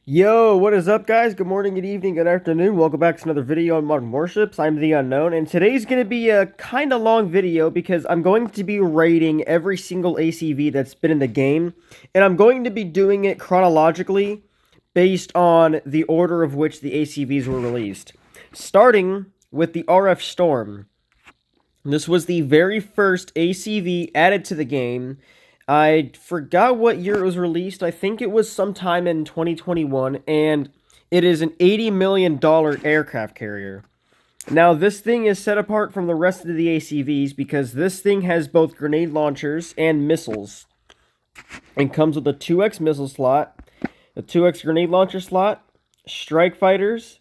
Yo, what is up, guys? Good morning, good evening, good afternoon. Welcome back to another video on Modern Warships. I'm the Unknown, and today's going to be a kind of long video because I'm going to be rating every single ACV that's been in the game, and I'm going to be doing it chronologically based on the order of which the ACVs were released. Starting with the RF Storm. This was the very first ACV added to the game. I forgot what year it was released. I think it was sometime in 2021, and it is an $80 million aircraft carrier. Now, this thing is set apart from the rest of the ACVs because this thing has both grenade launchers and missiles. And comes with a 2x missile slot, a 2x grenade launcher slot, strike fighters,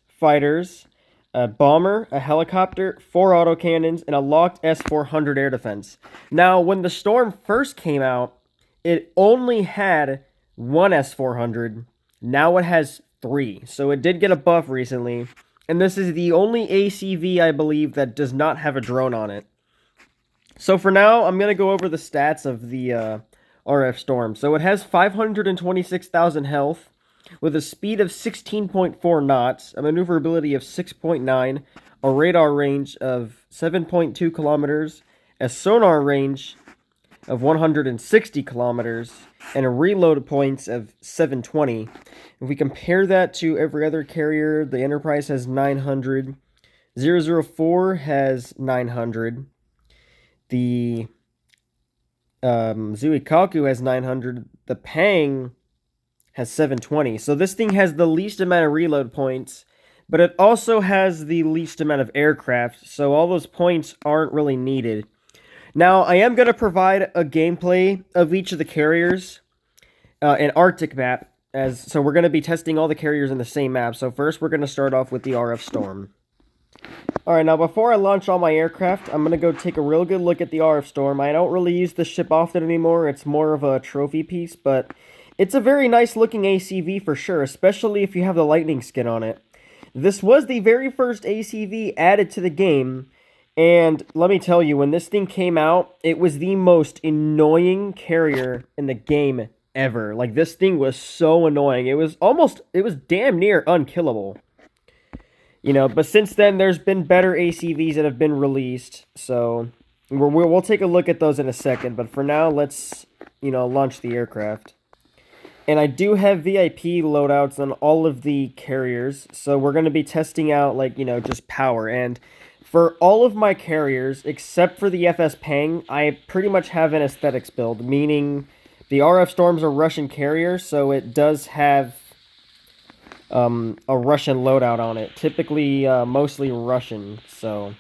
a bomber, a helicopter, 4 autocannons, and a locked S-400 air defense. Now, when the Storm first came out, it only had one S-400. Now it has 3. So it did get a buff recently. And this is the only ACV, I believe, that does not have a drone on it. So for now, I'm going to go over the stats of the RF Storm. So it has 526,000 health, with a speed of 16.4 knots, a maneuverability of 6.9, a radar range of 7.2 kilometers, a sonar range of 160 kilometers, and a reload points of 720. If we compare that to every other carrier, the Enterprise has 900, 004 has 900, the Zuikaku has 900, the Pang has 720. So this thing has the least amount of reload points, but it also has the least amount of aircraft, so all those points aren't really needed. Now, I am going to provide a gameplay of each of the carriers, an Arctic map, so we're going to be testing all the carriers in the same map. So first, we're going to start off with the RF Storm. Alright, now before I launch all my aircraft, I'm going to go take a real good look at the RF Storm. I don't really use this ship often anymore, it's more of a trophy piece, but it's a very nice looking ACV for sure, especially if you have the lightning skin on it. This was the very first ACV added to the game, and let me tell you, when this thing came out, it was the most annoying carrier in the game ever. Like, this thing was so annoying. It was damn near unkillable. You know, but since then, there's been better ACVs that have been released, so we'll take a look at those in a second, but for now, let's, launch the aircraft. And I do have VIP loadouts on all of the carriers, so we're going to be testing out, just power. And for all of my carriers, except for the FS Pang, I pretty much have an aesthetics build, meaning the RF Storm's a Russian carrier, so it does have a Russian loadout on it. Typically, mostly Russian, so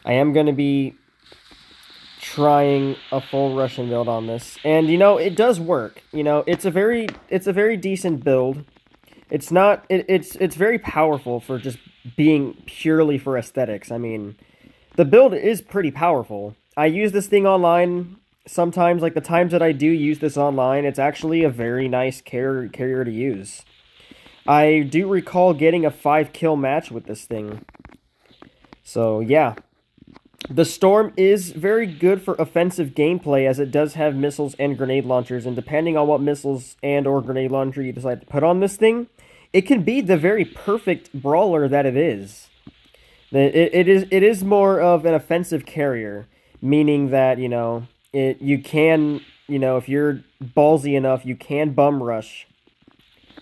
I am going to be trying a full Russian build on this, and it does work. It's a very decent build. It's very powerful for just being purely for aesthetics. I mean, the build is pretty powerful. I use this thing online sometimes, like the times that I do use this online, it's actually a very nice carrier to use. I do recall getting a 5-kill match with this thing. So yeah. The Storm is very good for offensive gameplay, as it does have missiles and grenade launchers, and depending on what missiles and or grenade launcher you decide to put on this thing, it can be the very perfect brawler that it is. It is more of an offensive carrier, meaning that, you can, if you're ballsy enough, you can bum rush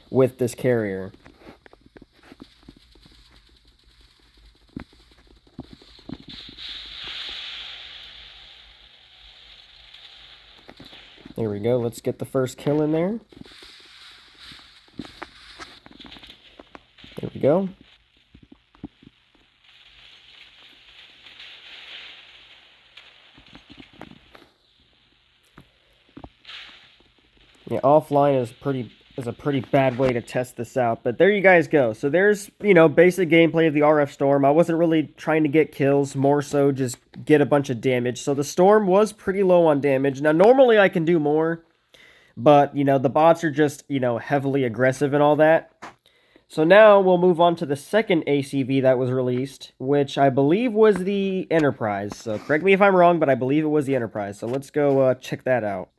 with this carrier. There we go. Let's get the first kill in there. There we go. Yeah, offline is a pretty bad way to test this out, but there you guys go. So there's, basic gameplay of the RF Storm. I wasn't really trying to get kills, more so just get a bunch of damage. So the Storm was pretty low on damage. Now, normally I can do more, but, the bots are just, heavily aggressive and all that. So now we'll move on to the second ACV that was released, which I believe was the Enterprise. So correct me if I'm wrong, but I believe it was the Enterprise. So let's go check that out.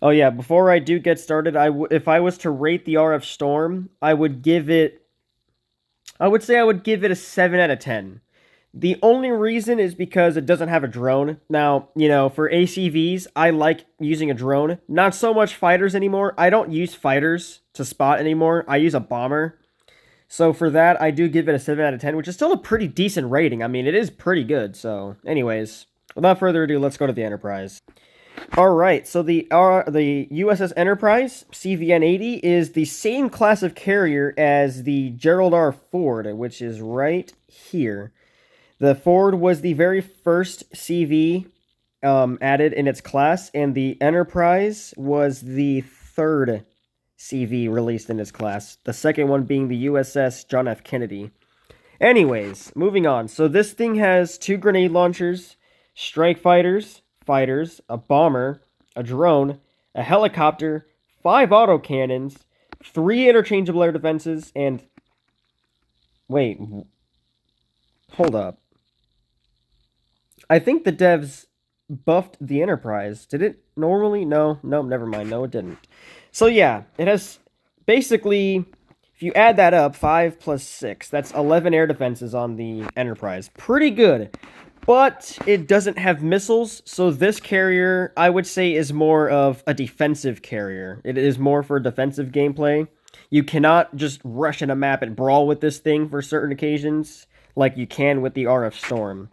Oh yeah, before I do get started, if I was to rate the RF Storm, I would say I would give it a 7 out of 10. The only reason is because it doesn't have a drone. Now, for ACVs, I like using a drone. Not so much fighters anymore. I don't use fighters to spot anymore. I use a bomber. So for that, I do give it a 7 out of 10, which is still a pretty decent rating. I mean, it is pretty good. So, anyways, without further ado, let's go to the Enterprise. All right, so the USS Enterprise CVN-80 is the same class of carrier as the Gerald R. Ford, which is right here. The Ford was the very first CV added in its class, and the Enterprise was the third CV released in its class, the second one being the USS John F. Kennedy. Anyways, moving on. So this thing has 2 grenade launchers, strike fighters, a bomber, a drone, a helicopter, 5 autocannons, 3 interchangeable air defenses, and... Wait. Hold up. I think the devs buffed the Enterprise. Did it normally? No, never mind. No, it didn't. So yeah, it has basically, if you add that up, 5 plus 6, that's 11 air defenses on the Enterprise. Pretty good. But it doesn't have missiles, so this carrier, I would say, is more of a defensive carrier. It is more for defensive gameplay. You cannot just rush in a map and brawl with this thing for certain occasions, like you can with the RF Storm.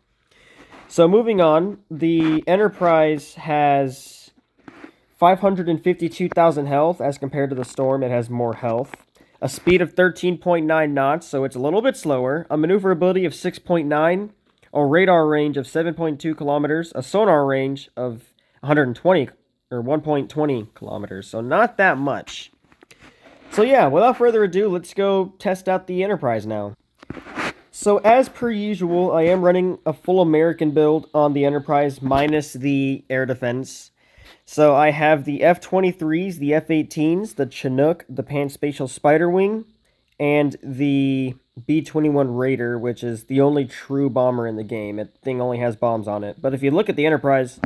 So moving on, the Enterprise has 552,000 health. As compared to the Storm, it has more health. A speed of 13.9 knots, so it's a little bit slower. A maneuverability of 6.9. A radar range of 7.2 kilometers, a sonar range of 120 or 1.20 kilometers, so not that much. So yeah, without further ado, let's go test out the Enterprise now. So as per usual, I am running a full American build on the Enterprise minus the air defense. So I have the F-23s, the F-18s, the Chinook, the Pan-Spatial Spiderwing, and the B-21 Raider, which is the only true bomber in the game. That thing only has bombs on it. But if you look at the Enterprise,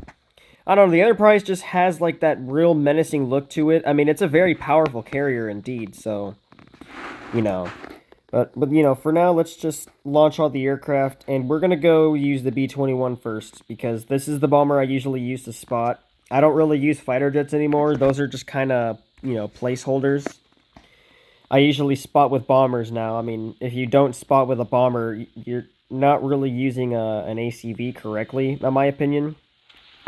I don't know, the Enterprise just has like that real menacing look to it. I mean, it's a very powerful carrier indeed, so, But for now, let's just launch all the aircraft, and we're going to go use the B-21 first, because this is the bomber I usually use to spot. I don't really use fighter jets anymore. Those are just kind of, placeholders. I usually spot with bombers now. I mean, if you don't spot with a bomber, you're not really using an ACV correctly, in my opinion.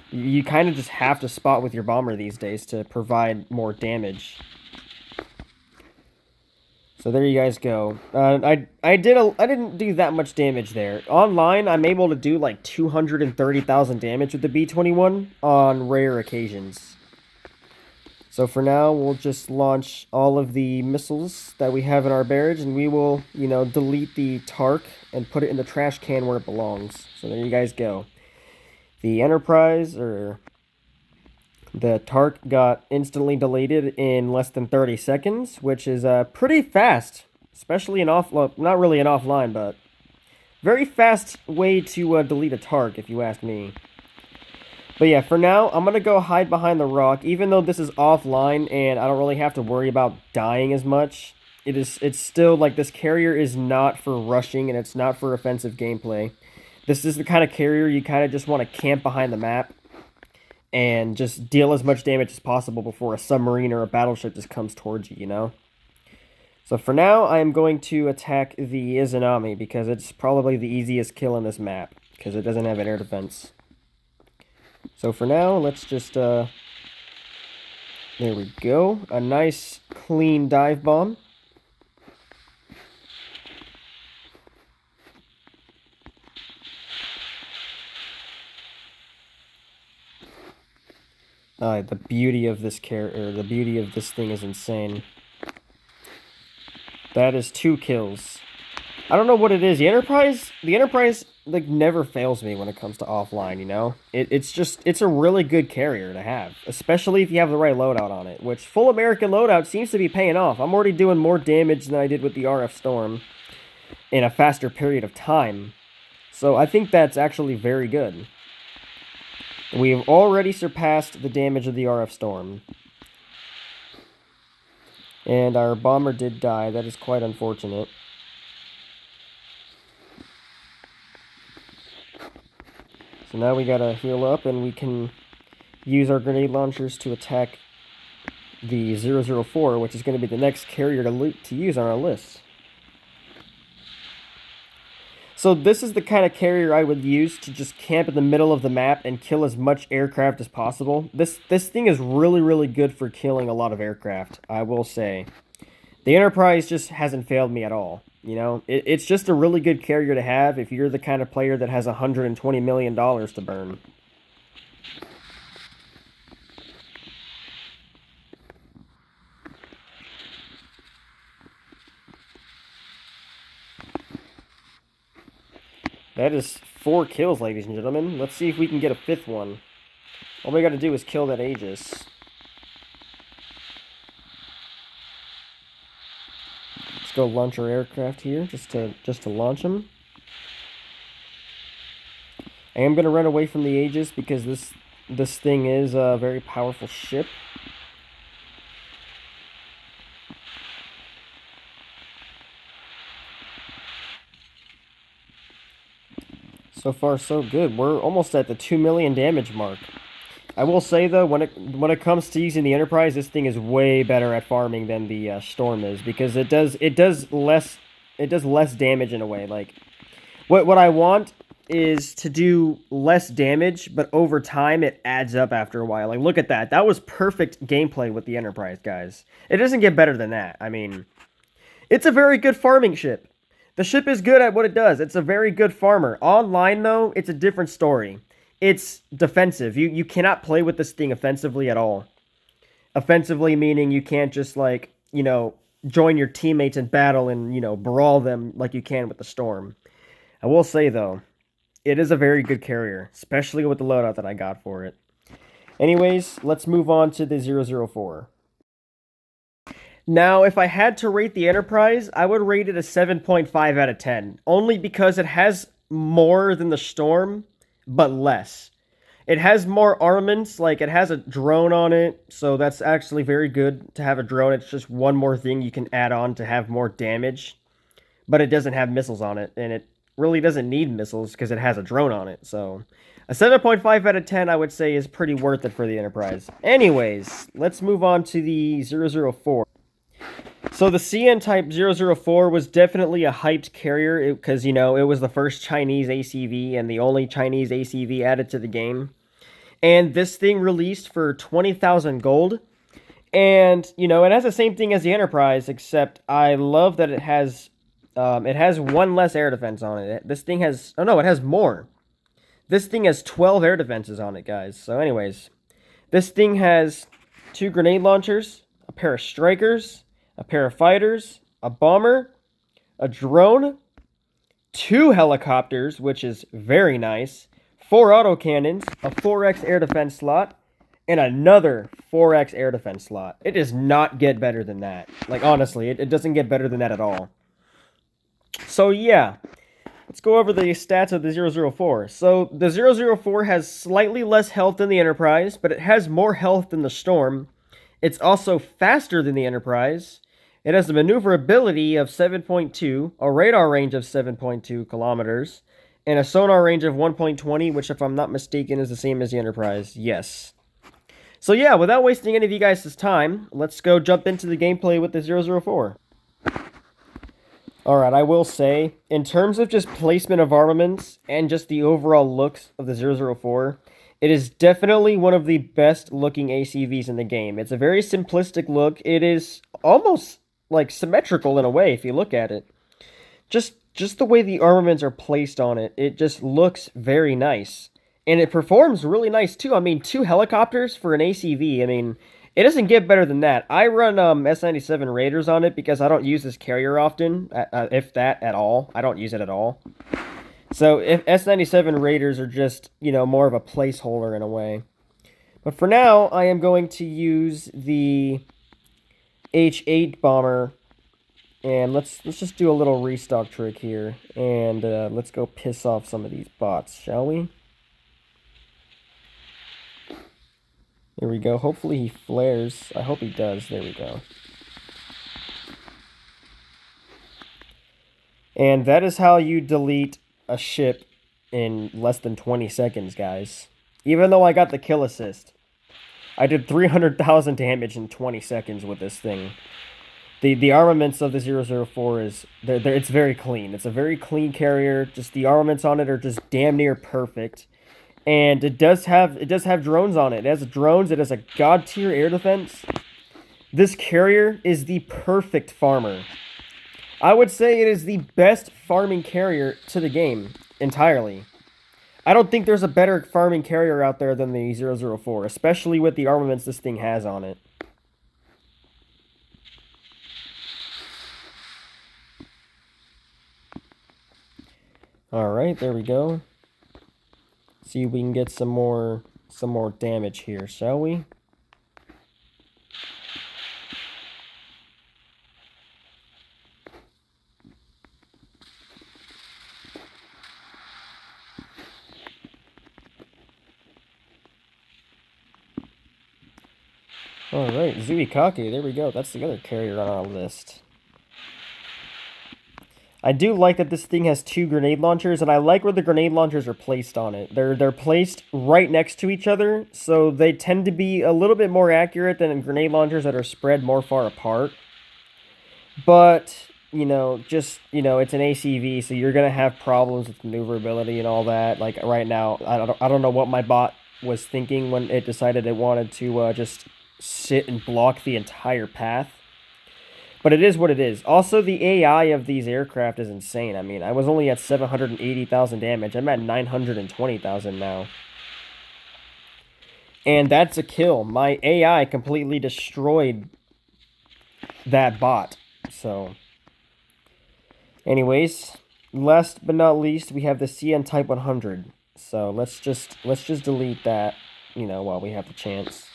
You kind of just have to spot with your bomber these days to provide more damage. So there you guys go. I didn't do that much damage there. Online, I'm able to do like 230,000 damage with the B-21 on rare occasions. So for now, we'll just launch all of the missiles that we have in our barrage, and we will, delete the TARC and put it in the trash can where it belongs. So there you guys go. The Enterprise, or the TARC, got instantly deleted in less than 30 seconds, which is pretty fast, especially in offline, not really an offline, but very fast way to delete a TARC, if you ask me. But yeah, for now, I'm going to go hide behind the rock. Even though this is offline and I don't really have to worry about dying as much, it's still, like, this carrier is not for rushing and it's not for offensive gameplay. This is the kind of carrier you kind of just want to camp behind the map and just deal as much damage as possible before a submarine or a battleship just comes towards you, So for now, I am going to attack the Izanami because it's probably the easiest kill in this map because it doesn't have an air defense. So for now, let's just, there we go. A nice, clean dive bomb. The beauty of this the beauty of this thing is insane. That is 2 kills. I don't know what it is. The Enterprise, like, never fails me when it comes to offline, It's a really good carrier to have, especially if you have the right loadout on it, which full American loadout seems to be paying off. I'm already doing more damage than I did with the RF Storm in a faster period of time. So I think that's actually very good. We have already surpassed the damage of the RF Storm. And our bomber did die. That is quite unfortunate. So now we gotta heal up and we can use our grenade launchers to attack the 004, which is going to be the next carrier to use on our list. So this is the kind of carrier I would use to just camp in the middle of the map and kill as much aircraft as possible. This thing is really, really good for killing a lot of aircraft, I will say. The Enterprise just hasn't failed me at all. You know, it's just a really good carrier to have if you're the kind of player that has $120 million to burn. That is 4 kills, ladies and gentlemen. Let's see if we can get a 5th one. All we gotta do is kill that Aegis. Let's go launch our aircraft here, just to launch them. I am gonna run away from the Aegis because this thing is a very powerful ship. So far, so good. We're almost at the 2 million damage mark. I will say though, when it comes to using the Enterprise, this thing is way better at farming than the Storm is because it does less damage in a way. Like what I want is to do less damage, but over time it adds up after a while. Like look at that. That was perfect gameplay with the Enterprise, guys. It doesn't get better than that. I mean, it's a very good farming ship. The ship is good at what it does. It's a very good farmer. Online, though, it's a different story. It's defensive. You cannot play with this thing offensively at all. Offensively meaning you can't just, like, you know, join your teammates in battle and, you know, brawl them like you can with the Storm. I will say, though, it is a very good carrier, especially with the loadout that I got for it. Anyways, let's move on to the 004. Now, if I had to rate the Enterprise, I would rate it a 7.5 out of 10. Only because it has more than the Storm, but less. It has more armaments, like it has a drone on it, so that's actually very good to have a drone. It's just one more thing you can add on to have more damage. But it doesn't have missiles on it, and it really doesn't need missiles because it has a drone on it. So a 7.5 out of 10, I would say, is pretty worth it for the Enterprise. Anyways, let's move on to the 004. So the CN-type 004 was definitely a hyped carrier because, you know, it was the first Chinese ACV and the only Chinese ACV added to the game. And this thing released for 20,000 gold. And, you know, it has the same thing as the Enterprise, except I love that it has one less air defense on it. This thing has, oh no, it has more. This thing has 12 air defenses on it, guys. So anyways, this thing has 2 grenade launchers, a pair of strikers, a pair of fighters, a bomber, a drone, 2 helicopters, which is very nice, 4 autocannons, a 4x air defense slot, and another 4x air defense slot. It does not get better than that. Like, honestly, it doesn't get better than that at all. So, yeah. Let's go over the stats of the 004. So, the 004 has slightly less health than the Enterprise, but it has more health than the Storm. It's also faster than the Enterprise. It has a maneuverability of 7.2, a radar range of 7.2 kilometers, and a sonar range of 1.20, which, if I'm not mistaken, is the same as the Enterprise. Yes. So yeah, without wasting any of you guys' time, let's go jump into the gameplay with the 004. Alright, I will say, in terms of just placement of armaments and just the overall looks of the 004, it is definitely one of the best looking ACVs in the game. It's a very simplistic look. It is almost like symmetrical in a way if you look at it. Just the way the armaments are placed on it, it just looks very nice. And it performs really nice too. I mean, 2 helicopters for an ACV, I mean, it doesn't get better than that. I run S97 Raiders on it because I don't use this carrier often, if that at all. I don't use it at all. So if S97 Raiders are just, you know, more of a placeholder in a way. But for now, I am going to use the H8 bomber, and let's just do a little restock trick here, and let's go piss off some of these bots, shall we? There we go. Hopefully he flares. I hope he does. There we go. And that is how you delete a ship in less than 20 seconds, guys. Even though I got the kill assist, I did 300,000 damage in 20 seconds with this thing. The armaments of the 004 is it's very clean. It's a very clean carrier. Just the armaments on it are just damn near perfect. And it does have drones on it. It has drones. It has a god tier air defense. This carrier is the perfect farmer. I would say it is the best farming carrier to the game entirely. I don't think there's a better farming carrier out there than the 004, especially with the armaments this thing has on it. Alright, there we go. See if we can get some more damage here, shall we? Alright, Zuikaku, there we go. That's the other carrier on our list. I do like that this thing has 2 grenade launchers, and I like where the grenade launchers are placed on it. They're placed right next to each other, so they tend to be a little bit more accurate than grenade launchers that are spread more far apart. But, you know, just, you know, it's an ACV, so you're going to have problems with maneuverability and all that. Like, right now, I don't know what my bot was thinking when it decided it wanted to just sit and block the entire path. But it is what it is. Also, the AI of these aircraft is insane. I mean, I was only at 780,000 damage. I'm at 920,000 now. And that's a kill. My AI completely destroyed that bot. So, anyways, last but not least, we have the CN Type 100. So, let's just delete that, you know, while we have the chance.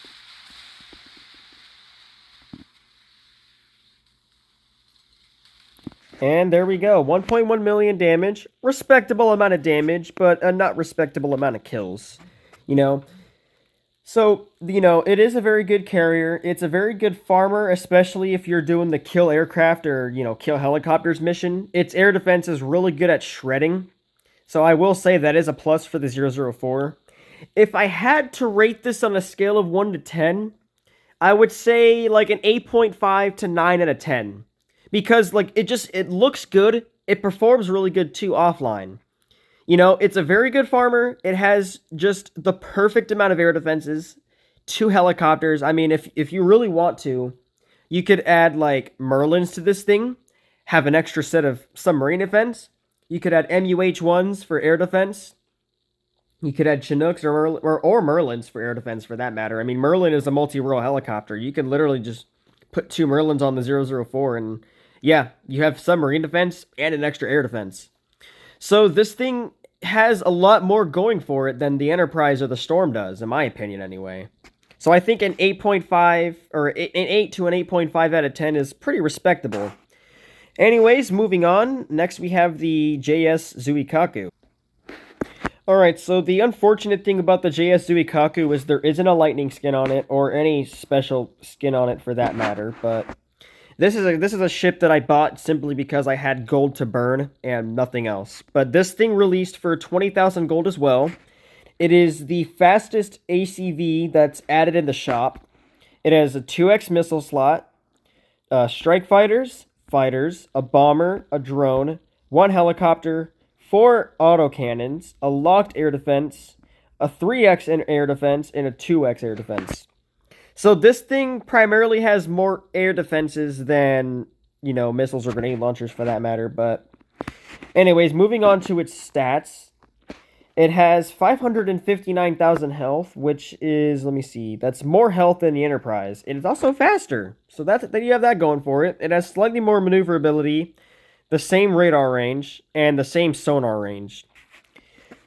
And there we go, 1.1 million damage, respectable amount of damage, but a not respectable amount of kills, you know. So, you know, it is a very good carrier. It's a very good farmer, especially if you're doing the kill aircraft or, you know, kill helicopters mission. Its air defense is really good at shredding. So I will say that is a plus for the 004. If I had to rate this on a scale of 1 to 10, I would say like an 8.5 to 9 out of 10. Because, like, it looks good. It performs really good, too, offline. You know, it's a very good farmer. It has just the perfect amount of air defenses. 2 helicopters. I mean, if you really want to, you could add, like, Merlins to this thing. Have an extra set of submarine defense. You could add MUH-1s for air defense. You could add Chinooks or Merlins for air defense, for that matter. I mean, Merlin is a multi-role helicopter. You can literally just put 2 Merlins on the 004 and... yeah, you have submarine defense and an extra air defense. So this thing has a lot more going for it than the Enterprise or the Storm does, in my opinion anyway. So I think an 8.5, or an 8 to an 8.5 out of 10 is pretty respectable. Anyways, moving on. Next we have the JS Zuikaku. Alright, so the unfortunate thing about the JS Zuikaku is there isn't a lightning skin on it, or any special skin on it for that matter, but... This is a ship that I bought simply because I had gold to burn and nothing else. But this thing released for 20,000 gold as well. It is the fastest ACV that's added in the shop. It has a 2x missile slot, strike fighters, a bomber, a drone, 1 helicopter, 4 autocannons, a locked air defense, a 3x air defense, and a 2x air defense. So this thing primarily has more air defenses than, you know, missiles or grenade launchers for that matter. But anyways, moving on to its stats. It has 559,000 health, which is, let me see, that's more health than the Enterprise. It is also faster, so then you have that going for it. It has slightly more maneuverability, the same radar range, and the same sonar range.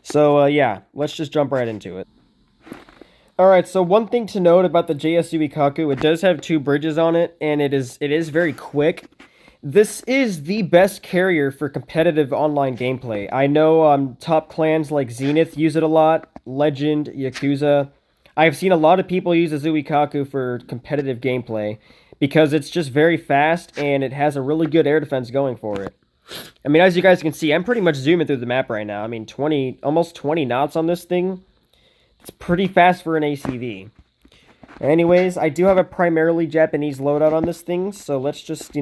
So, yeah, let's just jump right into it. Alright, so one thing to note about the JS Zuikaku, it does have 2 bridges on it, and it is very quick. This is the best carrier for competitive online gameplay. I know top clans like Zenith use it a lot, Legend, Yakuza. I've seen a lot of people use the Zuikaku for competitive gameplay, because it's just very fast, and it has a really good air defense going for it. I mean, as you guys can see, I'm pretty much zooming through the map right now. I mean, almost 20 knots on this thing. It's pretty fast for an ACV. Anyways, I do have a primarily Japanese loadout on this thing, so let's just,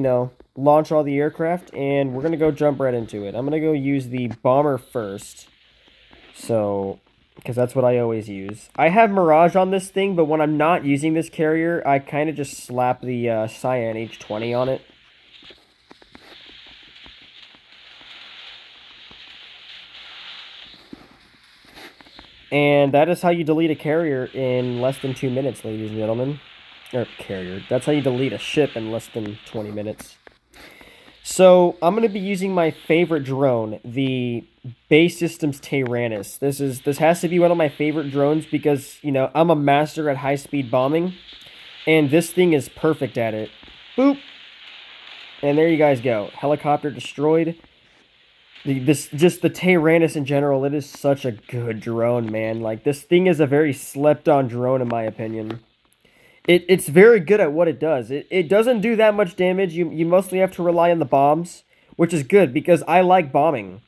launch all the aircraft, and we're going to go jump right into it. I'm going to go use the bomber first, so, because that's what I always use. I have Mirage on this thing, but when I'm not using this carrier, I kind of just slap the Cyan H-20 on it. And that is how you delete a carrier in less than 2 minutes, ladies and gentlemen. Or carrier. That's how you delete a ship in less than 20 minutes. So, I'm going to be using my favorite drone, the Base Systems Tyrannus. This has to be one of my favorite drones because, I'm a master at high-speed bombing. And this thing is perfect at it. Boop! And there you guys go. Helicopter destroyed. Just the Tyrannus in general, it is such a good drone, man. Like, this thing is a very slept-on drone, in my opinion. It's very good at what it does. It doesn't do that much damage. You mostly have to rely on the bombs, which is good, because I like bombing.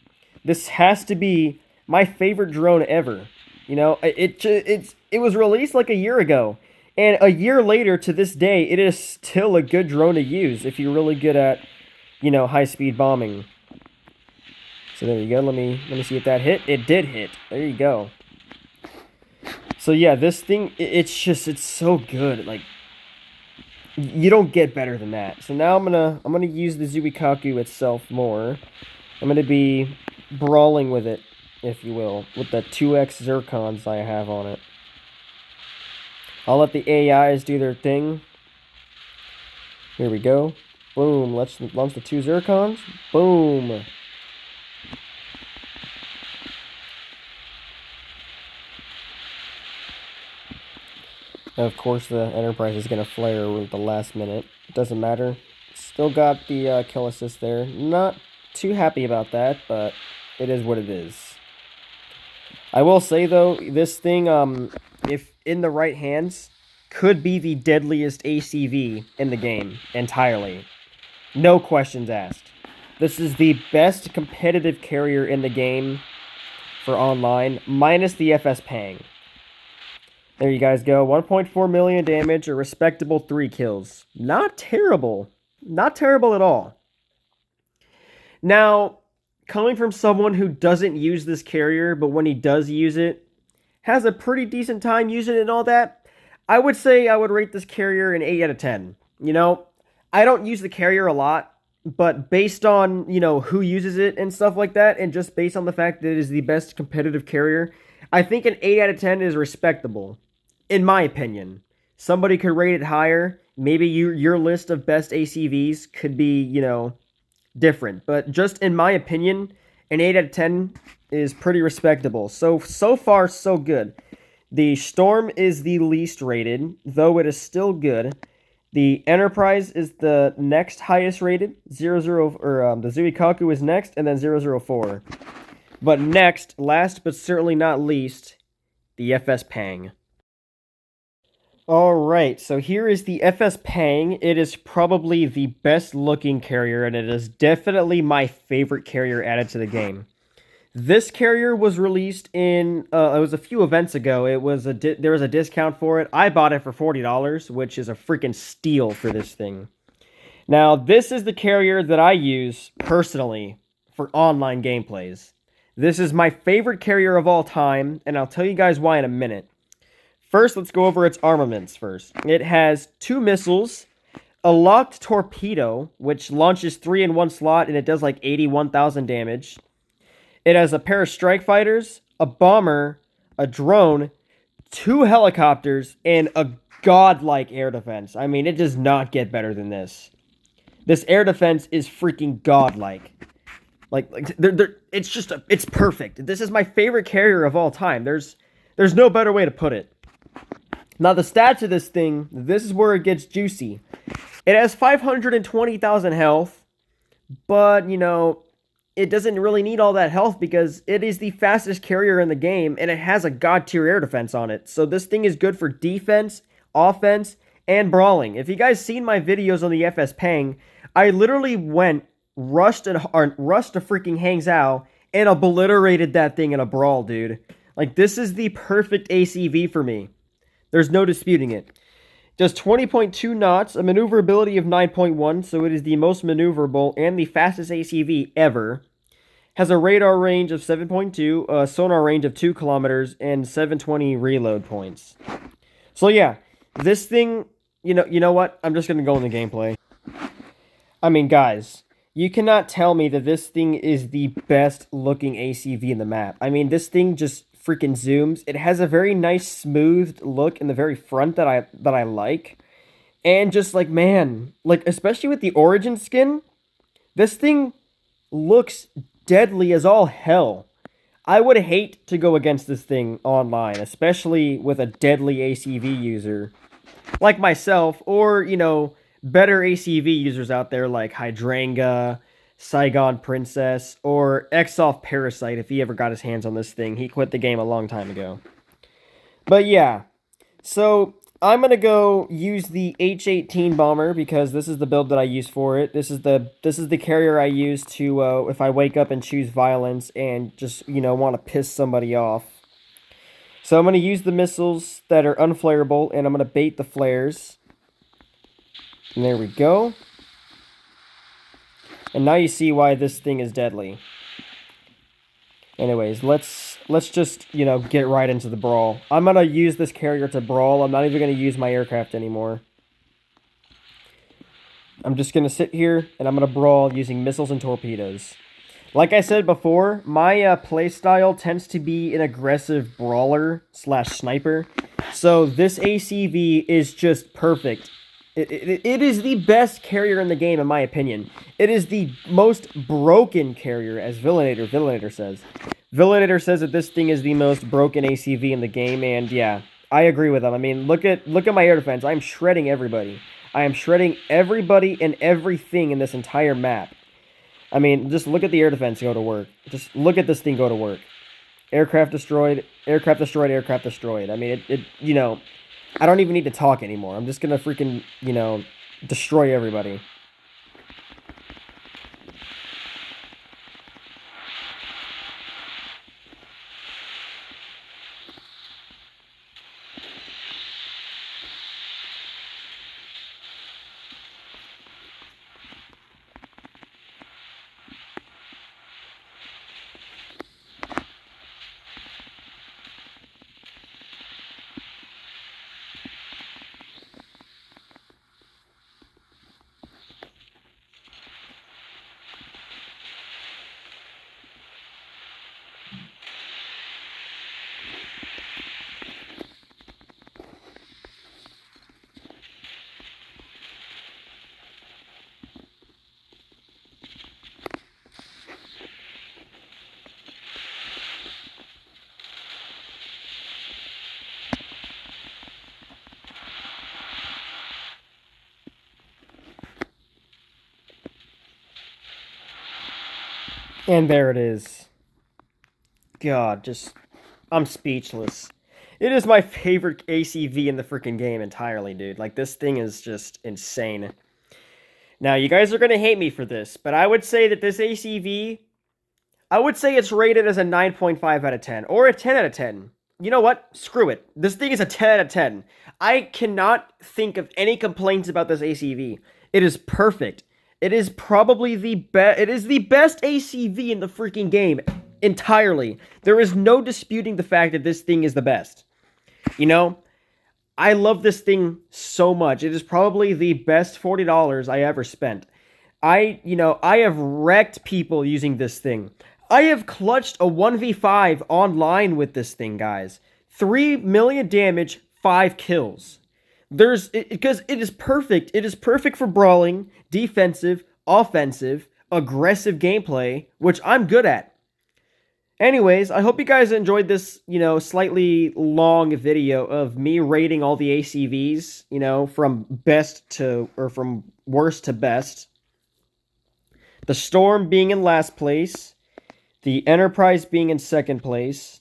This has to be my favorite drone ever. It was released like a year ago. And a year later, to this day, it is still a good drone to use if you're really good at, high-speed bombing. So there you go. Let me see if that hit. It did hit. There you go. So yeah, this thing, it's so good. Like, you don't get better than that. So now I'm gonna use the Zuikaku itself more. I'm gonna be brawling with it, if you will, with the 2x Zircons I have on it. I'll let the AIs do their thing. Here we go. Boom. Let's launch the 2 Zircons. Boom. Of course, the Enterprise is going to flare at the last minute. It doesn't matter. Still got the kill assist there. Not too happy about that, but it is what it is. I will say, though, this thing, if in the right hands, could be the deadliest ACV in the game entirely. No questions asked. This is the best competitive carrier in the game for online, minus the FS Pang. There you guys go. 1.4 million damage, a respectable 3 kills. Not terrible. Not terrible at all. Now, coming from someone who doesn't use this carrier, but when he does use it, has a pretty decent time using it and all that, I would say I would rate this carrier an 8 out of 10. I don't use the carrier a lot, but based on, who uses it and stuff like that, and just based on the fact that it is the best competitive carrier, I think an 8 out of 10 is respectable. In my opinion, somebody could rate it higher. Maybe your list of best ACVs could be, different. But just in my opinion, an 8 out of 10 is pretty respectable. So far, so good. The Storm is the least rated, though it is still good. The Enterprise is the next highest rated. The Zuikaku is next, and then 004. But next, last but certainly not least, the FS Pang. Alright, so here is the FS Pang. It is probably the best looking carrier, and it is definitely my favorite carrier added to the game. This carrier was released in, it was a few events ago. There was a discount for it. I bought it for $40, which is a freaking steal for this thing. Now, this is the carrier that I use, personally, for online gameplays. This is my favorite carrier of all time, and I'll tell you guys why in a minute. First, let's go over its armaments first. It has 2 missiles, a locked torpedo, which launches 3 in one slot, and it does like 81,000 damage. It has a pair of strike fighters, a bomber, a drone, 2 helicopters, and a godlike air defense. I mean, it does not get better than this. This air defense is freaking godlike. It's perfect. This is my favorite carrier of all time. There's no better way to put it. Now, the stats of this thing, this is where it gets juicy. It has 520,000 health, but, it doesn't really need all that health because it is the fastest carrier in the game, and it has a god-tier air defense on it. So this thing is good for defense, offense, and brawling. If you guys seen my videos on the FS Pang, I literally went rushed a freaking Hang Zhao and obliterated that thing in a brawl, dude. Like, this is the perfect ACV for me. There's no disputing it. Does 20.2 knots, a maneuverability of 9.1, so it is the most maneuverable and the fastest ACV ever. Has a radar range of 7.2, a sonar range of 2 kilometers, and 720 reload points. So yeah, this thing, you know what? I'm just gonna go in the gameplay. I mean, guys, you cannot tell me that this thing is the best looking ACV in the map. I mean, this thing just freaking zooms. It has a very nice smoothed look in the very front that I like. And just like, man, like especially with the origin skin, this thing looks deadly as all hell. I would hate to go against this thing online, especially with a deadly ACV user like myself, or, better ACV users out there like Hydrangea, Saigon Princess, or Exoff Parasite if he ever got his hands on this thing. He quit the game a long time ago. But yeah, so I'm going to go use the H-18 bomber because this is the build that I use for it. This is the carrier I use to, if I wake up and choose violence and just, want to piss somebody off. So I'm going to use the missiles that are unflareable, and I'm going to bait the flares. And there we go. And now you see why this thing is deadly. Anyways, let's just, get right into the brawl. I'm going to use this carrier to brawl. I'm not even going to use my aircraft anymore. I'm just going to sit here, and I'm going to brawl using missiles and torpedoes. Like I said before, my playstyle tends to be an aggressive brawler / sniper. So this ACV is just perfect. It is the best carrier in the game, in my opinion. It is the most broken carrier, as Villainator says. Villainator says that this thing is the most broken ACV in the game, and yeah, I agree with him. I mean, look at my air defense. I'm shredding everybody. I am shredding everybody and everything in this entire map. I mean, just look at the air defense go to work. Just look at this thing go to work. Aircraft destroyed, aircraft destroyed, aircraft destroyed. I mean, I don't even need to talk anymore. I'm just gonna freaking, destroy everybody. And there it is. God, I'm speechless. It is my favorite ACV in the freaking game entirely, dude. Like, this thing is just insane. Now, you guys are going to hate me for this, but I would say that this ACV, I would say it's rated as a 9.5 out of 10, or a 10 out of 10. You know what? Screw it. This thing is a 10 out of 10. I cannot think of any complaints about this ACV. It is perfect. It is probably the best. It is the best ACV in the freaking game entirely. There is no disputing the fact that this thing is the best. I love this thing so much. It is probably the best $40 I ever spent. I have wrecked people using this thing. I have clutched a 1v5 online with this thing, guys. 3 million damage, 5 kills. Because it is perfect. It is perfect for brawling, defensive, offensive, aggressive gameplay, which I'm good at. Anyways, I hope you guys enjoyed this, slightly long video of me rating all the ACVs, from worst to best. The Storm being in last place, the Enterprise being in second place,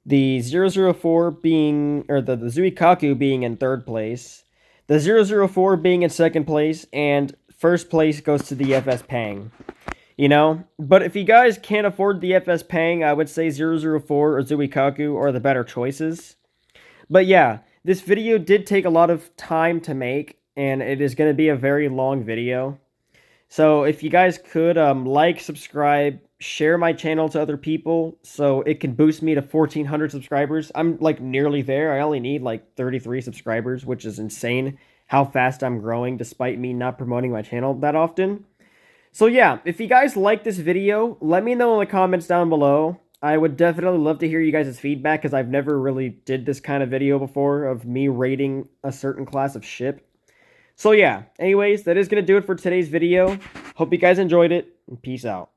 the 004 being, or the Zuikaku being in third place, the 004 being in second place, and first place goes to the FS Pang. You know? But if you guys can't afford the FS Pang, I would say 004 or Zuikaku are the better choices. But yeah, this video did take a lot of time to make, and it is going to be a very long video. So if you guys could like, subscribe, share my channel to other people so it can boost me to 1,400 subscribers. I'm like nearly there. I only need like 33 subscribers, which is insane how fast I'm growing despite me not promoting my channel that often. So yeah, if you guys like this video, let me know in the comments down below. I would definitely love to hear you guys' feedback because I've never really did this kind of video before of me rating a certain class of ship. So yeah, anyways, that is going to do it for today's video. Hope you guys enjoyed it, and peace out.